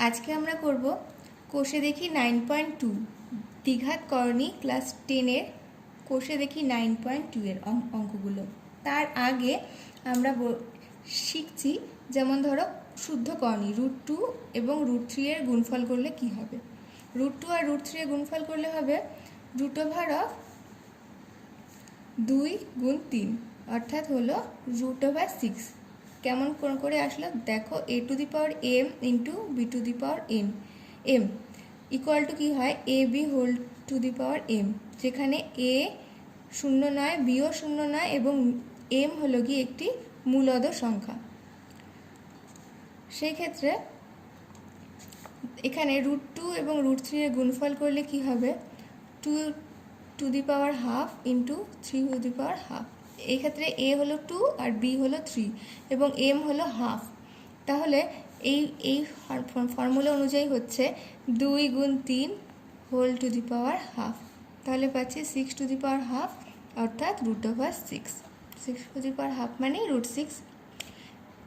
আজকে আমরা করব কোষে দেখি 9.2 দ্বিঘাত করণী ক্লাস 10-এর কোষে দেখি 9.2 এর অঙ্কগুলো। তার আগে আমরা শিখছি, যেমন ধরো শুদ্ধ করণী √2 এবং √3 এর গুণফল করলে কি হবে। √2 আর √3 এর গুণফল করলে হবে √2 গুণ 3 অর্থাৎ হলো √6। কেমন করে আসলো দেখো, a⁴m into b⁴n m equal to কী হয় ab⁴m, যেখানে a শূন্য নয়, bও শূন্য নয় এবং m হলো গিয়ে একটি মূলদ সংখ্যা। সেই ক্ষেত্রে এখানে √2 এবং √3 এর গুণফল করলে কি হবে 2⁻½ ইন্টু 3⁻½ এই ক্ষেত্রে a হলো 2 আর b হলো 3 এবং m হলো ½ তাহলে এই ফর্মুলা অনুযায়ী হচ্ছে 2 গুণ 3 ½ তাহলে পাচ্ছি 6⁻½ অর্থাৎ √6। 6⁻½ মানে √6।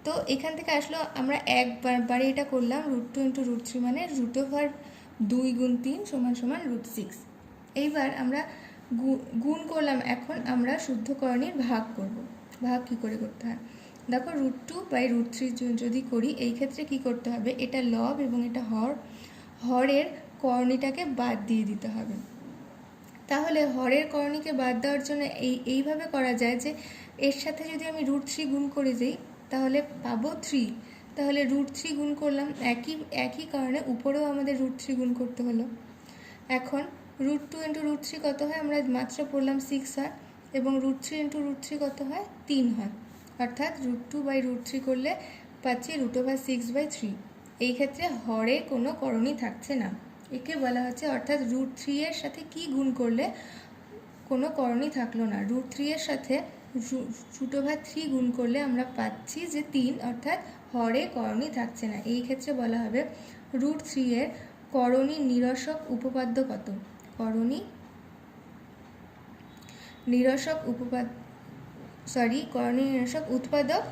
তো এখান থেকে আসলো আমরা একবারে এটা করলাম √2 ইন্টু √3 মানে √2 গুণ 3 সমান √6। এইবার আমরা গুণ করলাম, এখন আমরা শুদ্ধকরণীর ভাগ করব। ভাগ কি করে করতে হয় দেখো, √2/√3 যদি করি এই ক্ষেত্রে কি করতে হবে, এটা লব এবং এটা হরের করণীটাকে বাদ দিয়ে দিতে হবে। তাহলে হরের করণীকে বাদ দেওয়ার জন্য এইভাবে করা যায় যে এর সাথে যদি আমি √3 গুণ করে দিই তাহলে পাবো 3। তাহলে √3 গুণ করলাম, একই কারণে উপরেও আমাদের √3 গুণ করতে হলো। এখন √2 ইন্টু √3 কত হয় আমরা মাত্র পড়লাম 6 হয়, এবং √3 ইন্টু √3 কত হয় 3 হয়, অর্থাৎ √2/√3 করলে পাচ্ছি √6/3। এই ক্ষেত্রে হরে কোনো করণী থাকছে না, একে বলা হচ্ছে অর্থাৎ √3 এর সাথে কি গুণ করলে কোনো করণী থাকলো না। √3 এর সাথে √3 গুণ করলে আমরা পাচ্ছি যে 3, অর্থাৎ হরে করণী থাকছে না। এই ক্ষেত্রে বলা হবে √3 এর করণী নিরসক উপপাদ্য কত। করণী নিরসক উৎপাদক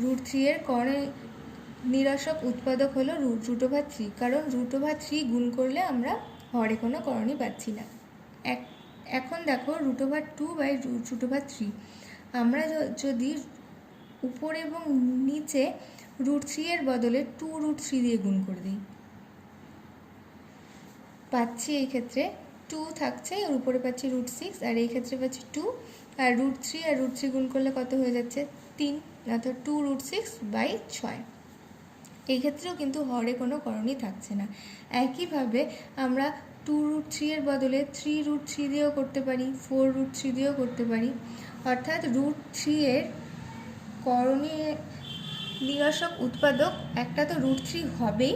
√3 এর করণী নিরসক উৎপাদক হলো √3, কারণ √3 গুণ করলে আমরা হরে কোনো করণী পাচ্ছি না। এখন দেখো √2/√3 আমরা যদি উপরে এবং নিচে √3 এর বদলে 2√3 দিয়ে গুণ করে দিই পাচ্ছি এই ক্ষেত্রে 2 থাকছে, আর উপরে পাচ্ছি √6, আর এই ক্ষেত্রে পাচ্ছি 2, আর √3 আর √3 গুণ করলে কত হয়ে যাচ্ছে 3, অর্থাৎ 2√6/6। এই ক্ষেত্রেও কিন্তু হরে কোনো করণী থাকছে না। একইভাবে আমরা 2√3 এর বদলে 3√3 দিয়েও করতে পারি, 4√3 দিয়েও করতে পারি, অর্থাৎ √3 এর করণী নিরসক উৎপাদক একটা তো √3 হবেই,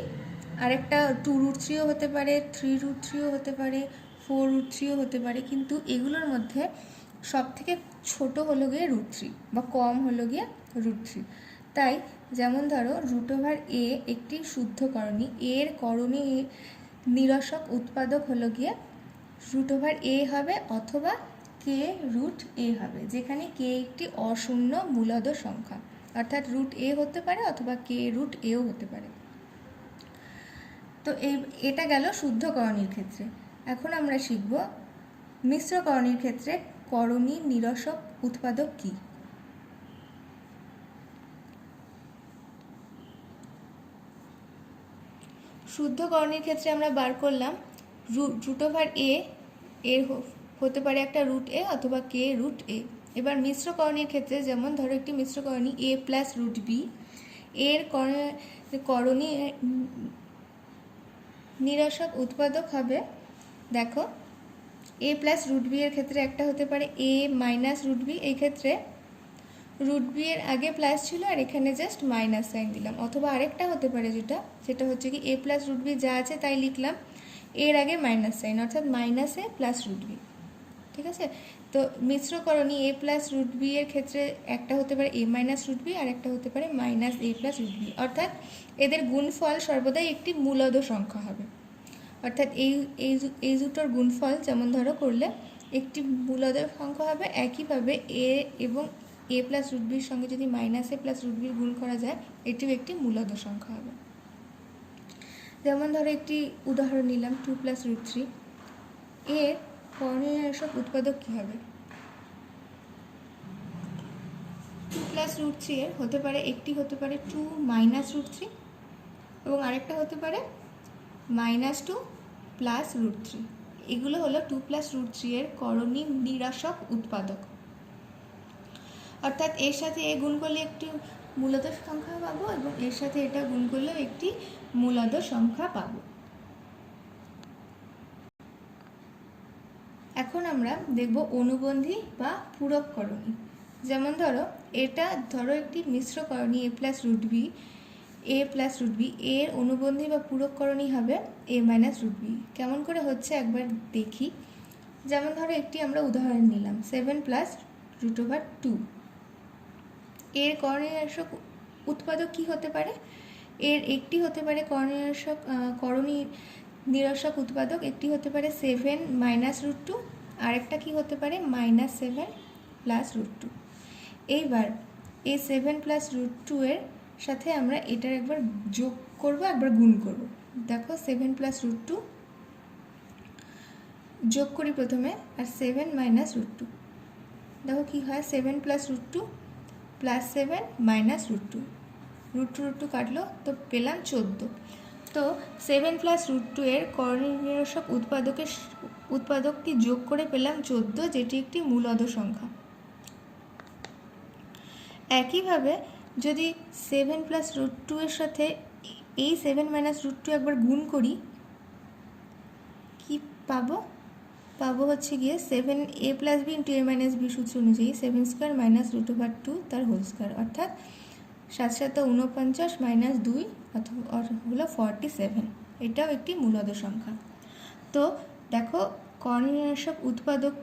আরেকটা 2√3ও হতে পারে, 3√3ও হতে পারে, 4√3ও হতে পারে, কিন্তু এগুলোর মধ্যে সব থেকে ছোটো হলো গিয়ে √3 বা কম হলো গিয়ে √3। তাই যেমন ধরো √a একটি শুদ্ধ করণী, এর করণী নিরসক উৎপাদক হলো গিয়ে √a হবে অথবা k√a হবে, যেখানে k একটি অশূন্য মূলদ সংখ্যা, অর্থাৎ √a হতে পারে অথবা k√aও হতে পারে। তো এটা গেল শুদ্ধ করণীর ক্ষেত্রে। এখন আমরা শিখব মিশ্র করণীর ক্ষেত্রে করণী নিরসক উৎপাদক কি। শুদ্ধ করণীর ক্ষেত্রে আমরা বার করলাম √a এর হতে পারে একটা √a অথবা k√a। এবার মিশ্র করণীর ক্ষেত্রে যেমন ধরো একটি মিশ্র করণী a + √b, এর করণী নিরসক উৎপাদক হবে, দেখো a + √b এর ক্ষেত্রে একটা হতে পারে a - √b, এই ক্ষেত্রে √b এর আগে প্লাস ছিল আর এখানে জাস্ট মাইনাস সাইন দিলাম, অথবা আরেকটা হতে পারে যেটা হচ্ছে কি a + √b যা আছে তাই লিখলাম, এর আগে মাইনাস সাইন, অর্থাৎ -a + √b। ঠিক আছে, তো মিশ্র করণী a + √b এর ক্ষেত্রে একটা হতে পারে a - √b আর একটা হতে পারে -a + √b, অর্থাৎ এদের গুণফল সর্বদাই একটি মূলদ সংখ্যা হবে। অর্থাৎ এই দুটোর গুণফল যেমন ধরো করলে একটি মূলদ সংখ্যা হবে। একইভাবে a এবং এ প্লাস রুট বির সঙ্গে যদি মাইনাস এ প্লাস রুট বির গুণ করা যায়, এটিও একটি মূলদ সংখ্যা হবে। যেমন ধরো একটি উদাহরণ নিলাম 2 প্লাস রুট 3, এর করণীয় নিরসক উৎপাদক কী হবে? 2 প্লাস রুট 3 এর হতে পারে, একটি হতে পারে 2 মাইনাস রুট 3 এবং আরেকটা হতে পারে -2 প্লাস রুট 3। এগুলো হলো 2 প্লাস রুট 3 এর করণীয় নিরসক উৎপাদক। অর্থাৎ এর সাথে এ গুণ করলে একটি মূলদ সংখ্যা পাবো এবং এর সাথে এটা গুণ করলেও একটি মূলদ সংখ্যা পাবো। এখন আমরা দেখব অনুবন্ধী বা পূরক করণী। যেমন ধরো একটি মিশ্র করণী এ প্লাস রুট বি, এর অনুবন্ধী বা পূরক করণী হবে এ মাইনাস রুট বি। কেমন করে হচ্ছে একবার দেখি। যেমন ধরো একটি আমরা উদাহরণ নিলাম 7 প্লাস √2। এর করণীয় উৎপাদক কি হতে পারে? এর একটি হতে পারে করণীয় নিরসক উৎপাদক, একটি হতে পারে 7 মাইনাস √2, আরেকটা কি হতে পারে -7 প্লাস √2। এইবার এই 7 প্লাস √2 এর সাথে আমরা এটার একবার যোগ করব, একবার গুণ করব। দেখো 7 প্লাস √2 যোগ করি প্রথমে, আর 7 মাইনাস √2, দেখো কি হয় 7 প্লাস √2 প্লাস 7 মাইনাস √2, √2 কাটলো তো পেলাম 14। তো 7 প্লাস √2 এর করণীয় নিরসক উৎপাদকটি যোগ করে পেলাম 14, যেটি একটি মূলদ সংখ্যা। একইভাবে যদি 7 প্লাস √2 এর সাথে এই 7 মাইনাস √2 একবার গুণ করি, কি পাবো? পাবো হচ্ছে গিয়ে 7a plus B into a minus B সূত্র অনুযায়ী 7 স্কোয়ার মাইনাস √2 তার হোল স্কোয়ার, অর্থাৎ 7 7 49 মাইনাস 2 হলো 47। এটাও একটি মূলদ সংখ্যা। তো দেখো করণীয় নিরসক উৎপাদক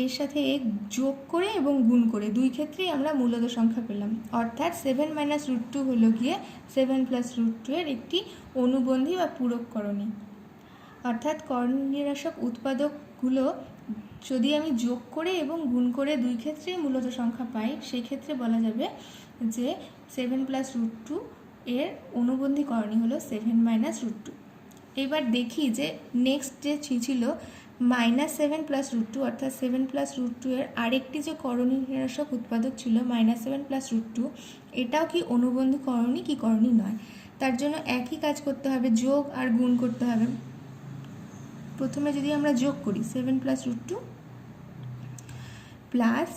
এর সাথে এ যোগ করে এবং গুণ করে দুই ক্ষেত্রেই আমরা মূলদ সংখ্যা পেলাম। অর্থাৎ 7 মাইনাস √2 হলো গিয়ে 7 প্লাস √2 এর একটি অনুবন্ধী বা পূরক করণী। অর্থাৎ করণীয় নিরসক উৎপাদকগুলো যদি আমি যোগ করে এবং গুণ করে দুই ক্ষেত্রেই মূলদ সংখ্যা পাই, সেই ক্ষেত্রে বলা যাবে যে 7 প্লাস √2 এর অনুবন্ধী করণী হলো 7 মাইনাস √2। এবার দেখি যে নেক্সট যে ছিল -7 প্লাস √2, অর্থাৎ 7 প্লাস √2 এর আরেকটি যে করণীয় নিরসক উৎপাদক ছিল -7 প্লাস √2, এটাও কি অনুবন্ধী করণী কি করণী নয়। তার জন্য একই কাজ করতে হবে, যোগ আর গুণ করতে হবে। প্রথমে যদি আমরা যোগ করি 7 প্লাস √2 প্লাস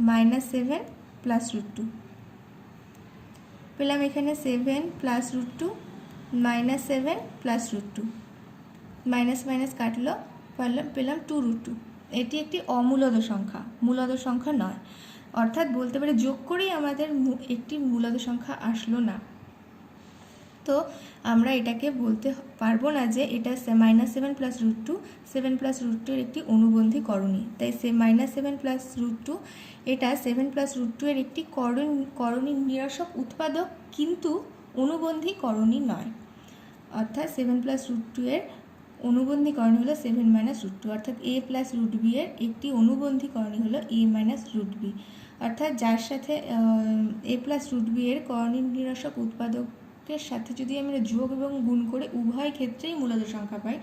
-7 প্লাস √2, পেলাম এখানে 7 প্লাস √2 -7 প্লাস √2, মাইনাস মাইনাস কাটলো, পেলাম 2√2। এটি একটি অমূলদ সংখ্যা, মূলদ সংখ্যা নয়। অর্থাৎ বলতে পারে যোগ করেই আমাদের একটি মূলদ সংখ্যা আসলো না। তো আমরা এটাকে বলতে পারবো না যে এটা -7 প্লাস √2, 7 প্লাস √2 এর একটি অনুবন্ধী করণী। তাই -7 প্লাস √2 এটা 7 প্লাস √2 এর একটি করণী নিরসক উৎপাদক, কিন্তু অনুবন্ধী করণী নয়। অর্থাৎ 7 প্লাস √2 এর অনুবন্ধী করণী হলো 7 মাইনাস √2, অর্থাৎ a প্লাস √b এর একটি অনুবন্ধী করণী হলো a মাইনাস √b। অর্থাৎ যার সাথে a প্লাস √b এর করণী নিরসক উৎপাদকের সাথে যদি আমরা যোগ এবং গুণ করে উভয় ক্ষেত্রেই মূলদ সংখ্যা পাই,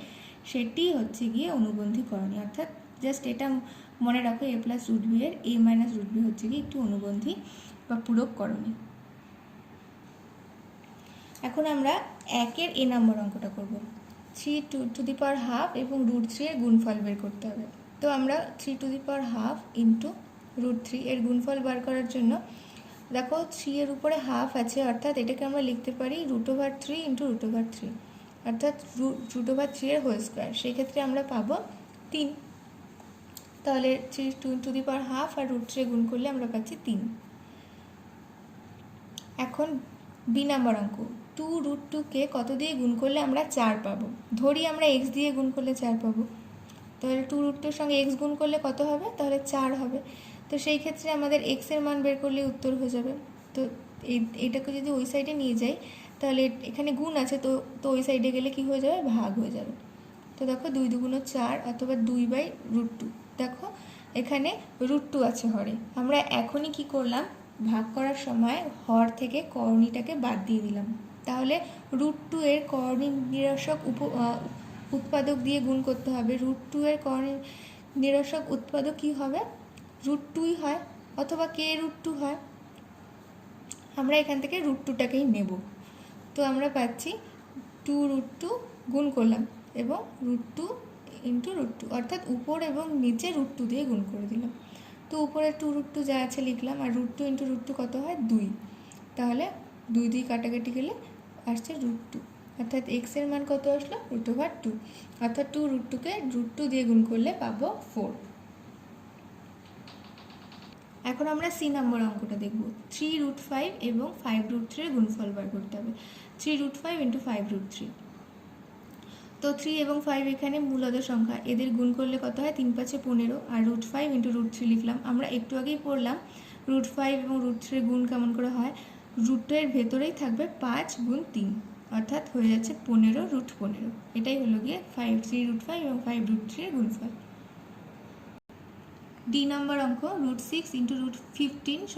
সেটি হচ্ছে গিয়ে অনুবন্ধী করণী। অর্থাৎ জাস্ট এটা মনে রাখো a প্লাস √b এর a মাইনাস √b হচ্ছে গিয়ে একটি অনুবন্ধী বা পূরক করণী। এখন আমরা 1 এর a নম্বর অঙ্কটা করব। 3^12 এবং √3 এর গুণফল বের করতে হবে। তো আমরা 3^12 ইন্টু √3 এর গুণফল বার করার জন্য দেখো 3 এর উপরে হাফ আছে, অর্থাৎ এটাকে আমরা লিখতে পারি √3 ইন্টু √3, অর্থাৎ √3 এর হোল স্কোয়ার। সেই ক্ষেত্রে আমরা পাবো 3। তাহলে 3^12 আর √3 গুণ করলে আমরা পাচ্ছি 3। এখন বি নাম্বার অঙ্ক, 2√2কে কত দিয়ে গুণ করলে আমরা 4 পাবো। ধরি আমরা x দিয়ে গুণ করলে 4 পাবো, তাহলে 2√2 সঙ্গে x গুণ করলে কত হবে? তাহলে 4 হবে। তো সেই ক্ষেত্রে আমাদের x এর মান বের করলে উত্তর হয়ে যাবে। তো এটাকে যদি ওই সাইডে নিয়ে যাই, তাহলে এখানে গুণ আছে, তো ওই সাইডে গেলে কি হয়ে যাবে? ভাগ হয়ে যাবে। তো দেখো 2 2 4 অথবা 2/√2। দেখো এখানে √2 আছে হরে। আমরা এখনই কি করলাম, ভাগ করার সময় হর থেকে করণীটাকে বাদ দিয়ে দিলাম। তাহলে √2 এর করণী নিরসক উৎপাদক দিয়ে গুণ করতে হবে। √2 এর করণী নিরসক উৎপাদক কী হবে? √2ই হয়, অথবা k√2 হয়। আমরা এখান থেকে √2টাকেই নেব। তো আমরা পাচ্ছি 2√2 গুণ করলাম এবং √2 × √2, অর্থাৎ উপর এবং নিচে √2 দিয়ে গুণ করে দিলাম। তো উপরে 2√2 যা আছে লিখলাম, আর √2 × √2 কত হয়? 2। তাহলে 2 দিয়ে কাটাকাটি গেলে আসছে √2, অর্থাৎ x এর মান কত আসলো? √2, অর্থাৎ 2√2কে √2 দিয়ে গুণ করলে পাবো 4। এখন আমরা সি নম্বর অঙ্কটা দেখব। 3√5 এবং 5√3 এর গুণফল বার করতে হবে। 3√5 × 5√3। তো 3 এবং 5 এখানে মূলদ সংখ্যা, এদের গুণ করলে কত হয়? 3 × 5 = 15, আর √5 × √3 লিখলাম। আমরা একটু আগেই পড়লাম √5 এবং √3 এর গুণ কেমন করে হয়। রুটের ভেতরেই থাকবে 5 × 3, অর্থাৎ হয়ে যাচ্ছে 15 √15। এটাই হলো গিয়ে 3√5 এবং 5√3 এর গুণফল। ডি নম্বর অঙ্ক, √6 × √15 =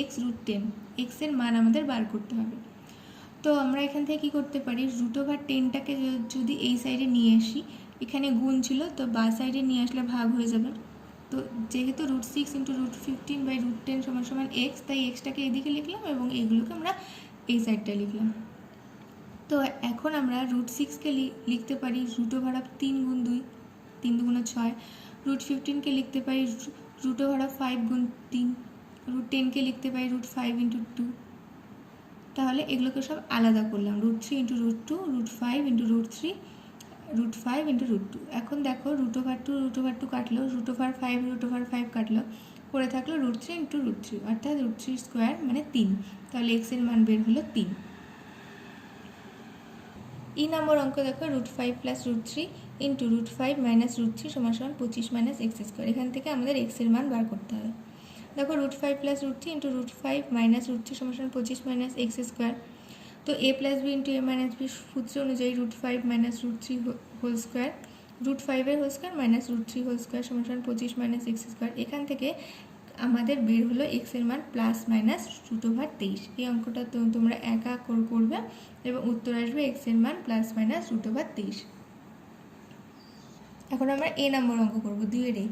x√10। x এর মান আমাদের বার করতে হবে। তো আমরা এখান থেকে কী করতে পারি? √10টাকে যদি এই সাইডে নিয়ে আসি, এখানে গুণ ছিল, তো বা সাইডে নিয়ে আসলে ভাগ হয়ে যাবে। তো যেহেতু √6 × √15/√10 = x, তাই এক্সটাকে এদিকে লিখলাম এবং এইগুলোকে আমরা এই সাইডটায় লিখলাম। তো এখন আমরা √6কে লিখতে পারি √3 × 2, 3 × 2 = 6। √15কে লিখতে পারি √5 × 3, √10কে লিখতে পারি √5 × 2। তাহলে এগুলোকে সব আলাদা করলাম, √3 × √2, √5 × √3, √5 × √2। এখন দেখো √2 কাটলো, √5 কাটলো, পড়ে থাকলো √3 × √3, অর্থাৎ √3² মানে 3। তাহলে x এর মান বের হলো 3। ই নম্বর অঙ্ক দেখো, √5 + √3 × √5 - √3 = 25 - x²। এখান থেকে আমাদের x এর মান বার করতে হবে। দেখো √5 + √3 × √5 - √3 = 25 - x²। তো a + b × a - b সূত্র অনুযায়ী √5 - √3 হোল স্কোয়ার, √5 এর whole square -√3 whole square = 25 - x²। এখান থেকে আমাদের বের হলো x এর মান +-√23। এই অঙ্কটা তোমরা একা করবে এবং উত্তর আসবে x এর মান +-√23। এখন আমরা এ নম্বর অঙ্ক করব, 2 এর এ।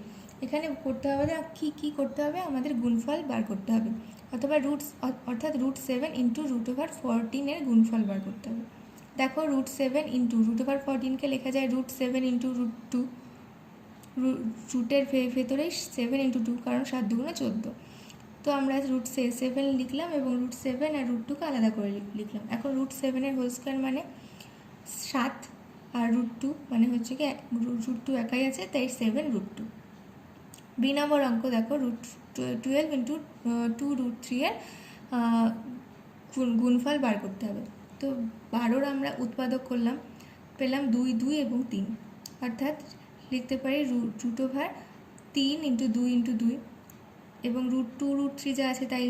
এখানে করতে হবে কি করতে হবে? আমাদের গুণফল বার করতে হবে, অথবা অর্থাৎ √7 × √14 এর গুণফল বার করতে হবে। দেখো √7 × √14কে লেখা যায় √7 × √2। রুটের ভেতরেই 7 × 2, কারণ 7 × 2 = 14। তো আমরা √7 লিখলাম এবং √7 আর √2কে আলাদা করে লিখলাম। এখন √7 এর হোল স্কোয়ার মানে 7, আর √2 মানে হচ্ছে কি √2 একাই আছে, তাই 7 √2। বি নম্বর অঙ্ক দেখো, √12 × 2√3 এর গুণফল বার করতে হবে। তো 12 আমরা উৎপাদক করলাম, পেলাম 2, 2 এবং 3, অর্থাৎ লিখতে পারি √3 × 2 × 2 এবং √2 √3 যা আছে তাই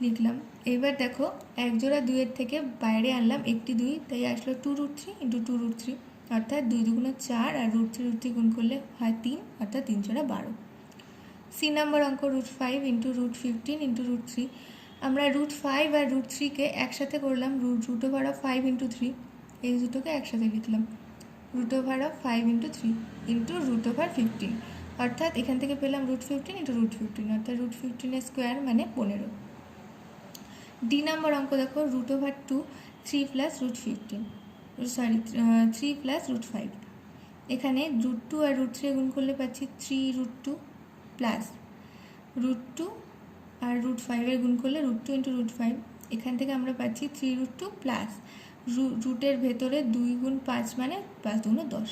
লিখলাম। এবার দেখো এক জোড়া 2 এর থেকে বাইরে আনলাম একটি 2, তাই আসলো 2√3 × 2√3, অর্থাৎ 2 × 2 = 4, আর √3 গুণ করলে হয় 3, অর্থাৎ 3 × 4 = 12। সি নম্বর অঙ্ক, √5 × √15 × √3। আমরা √5 আর √3কে একসাথে করলাম, √5 × 3, এই দুটোকে একসাথে লিখলাম √5 × 3 × √15, অর্থাৎ এখান থেকে পেলাম √15 × √15, অর্থাৎ √15² মানে 15। ডি নম্বর অঙ্ক দেখো, √2 3 + √5। এখানে √2 আর √3 গুণ করলে পাচ্ছি 3√2 প্লাস √2 আর √5 এর গুণ করলে √2 × √5। এখান থেকে আমরা পাচ্ছি 3√2 প্লাস রুটের ভেতরে 2 × 5 মানে 5 × 2 = 10।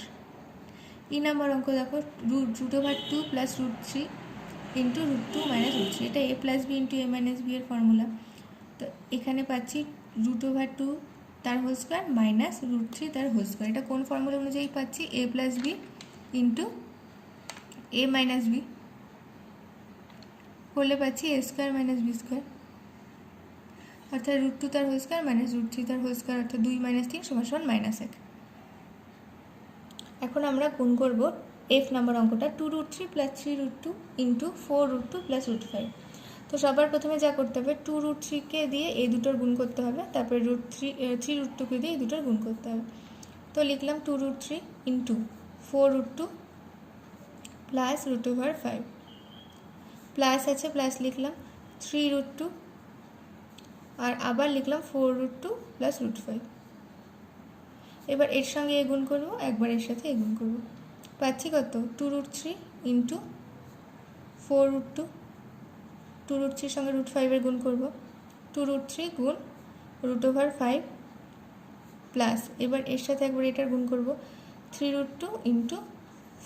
ই নম্বর অঙ্ক দেখো, √2 + √3 × √2 - √3। এটা a + b × a - b এর ফর্মুলা। তো এখানে পাচ্ছি √2 তার হোল স্কোয়ার -√3 তার হোল স্কোয়ার। এটা কোন ফর্মুলা অনুযায়ী পাচ্ছি? a + b × a - b করলে পাচ্ছি a² - b², অর্থাৎ √2 তার হোল স্কোয়ার -√3 তার হোল স্কোয়ার, অর্থাৎ 2 - 3 = -1। এখন আমরা গুণ করব এফ নম্বর অঙ্কটা, 2√3 + 3√2 × 4√2 + √5। তো সবার প্রথমে যা করতে হবে 2√3 দিয়ে এই দুটোর গুণ করতে হবে, তারপরে √3 দিয়ে এই দুটোর গুণ করতে হবে। তো লিখলাম 2√3 ইন্টু 4√2 প্লাস √5, প্লাস আছে প্লাস লিখলাম 3√2 আর আবার লিখলাম 4√2 প্লাস √5। এবার এর সঙ্গে এ গুণ করবো, একবার এর সাথে এ গুণ করবো, পাচ্ছি কত 2√3 ইন্টু 4√2, 2√3 সঙ্গে √5 গুণ করবো, 2√3 গুণ √5 প্লাস এবার এর সাথে একবার এটার গুণ করবো 3√2 ইন্টু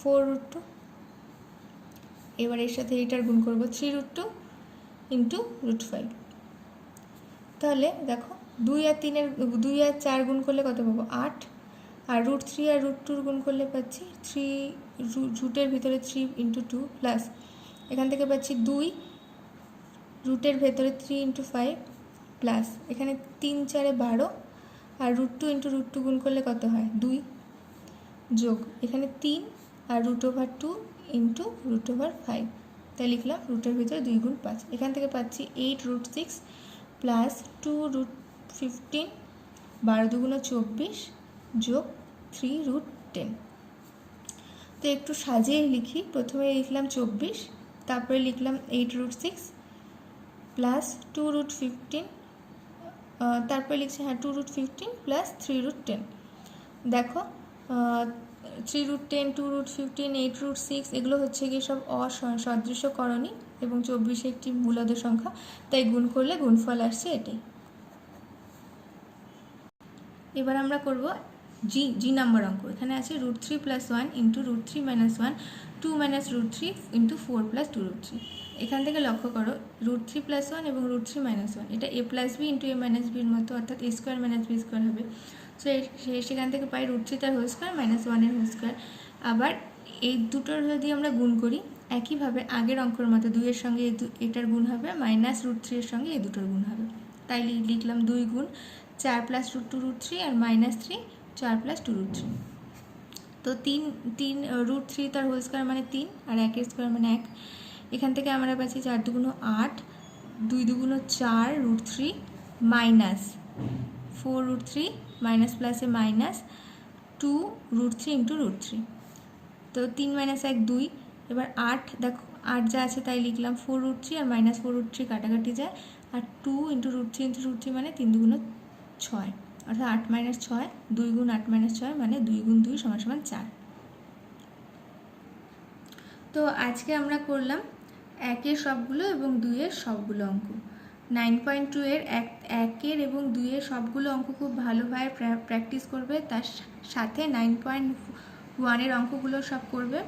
4√2, এবার এর সাথে এটার গুণ করবো 3√2 ইন্টু √5। তাহলে দেখো 2 আর 4 গুণ করলে কত পাবো 8, আর √3 আর √2 গুণ করলে পাচ্ছি 3 রুটের ভিতরে 3 ইন্টু 2 প্লাস এখান থেকে পাচ্ছি 2 রুটের ভেতরে 3 ইন্টু 5 প্লাস এখানে 3 4 12 আর √2 ইন্টু √2 গুণ করলে কত হয় 2 যোগ এখানে 3 আর √2 ইন্টু √5, তাই লিখলাম রুটের ভিতরে 2 গুণ 5। এখান থেকে পাচ্ছি 8√6 প্লাস 2√15, 12 2 24 যোগ 3√10। তো একটু সাজিয়ে লিখি, প্রথমে লিখলাম 24, তারপরে লিখলাম 8√6 প্লাস 2√15, তারপরে লিখছি 2√15 প্লাস 3√10। দেখো 3√10, 2√15, 8√6 এগুলো হচ্ছে গিয়ে সব অসদৃশকরণী এবং 24 একটি মূলদ সংখ্যা, তাই গুণ করলে গুণফল আসছে এটাই। এবার আমরা করব জি নাম্বার অঙ্ক। এখানে আছে √3 + 1 ইন্টু √3 - 1, 2 - √3 ইন্টু 4 + 2√3। এখান থেকে লক্ষ্য করো √3 + 1 এবং √3 - 1 এটা a + b into a - b এর মতো, অর্থাৎ a² - b² হবে। সো সেখান থেকে পাই √3 তার হোল স্কোয়ার -1 এর হোল স্কোয়ার। আবার এই দুটোর যদি আমরা গুণ করি একইভাবে আগের অঙ্কের মতো 2 এর সঙ্গে এটার গুণ হবে, -√3 এর সঙ্গে এই দুটোর গুণ হবে। তাই লিখলাম 2 গুণ 4 + √3 আর -3 4 + 2√3। তো 3 √3 তার হোল স্কোয়ার মানে 3 আর 1 এর স্কোয়ার মানে 1। এখান থেকে আমরা পাচ্ছি 4 2 8, 2 2 4 √3 মাইনাস 4 √3 মাইনাস প্লাসে মাইনাস 2 √3 ইন্টু √3। তো 3 - 1 2। এবার 8, দেখো 8 যা আছে তাই লিখলাম, 4 √3 আর -4 √3 কাটাকাটি যায়, আর 2 ইন্টু √3 ইন্টু √3 মানে 3 2 6, অর্থাৎ 8 - 6, 2 গুণ 8 - 6 মানে 2 গুণ 2 = 4। তো আজকে আমরা করলাম 1 এর সবগুলো এবং 2 এর সবগুলো অঙ্ক। 9.2 এর 1 এর এবং 2 এর সবগুলো অঙ্ক খুব ভালোভাবে প্র্যাকটিস করবে, তার সাথে 9.1 এর অঙ্কগুলো সব করবে।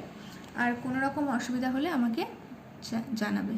আর কোনো রকম অসুবিধা হলে আমাকে জানাবে।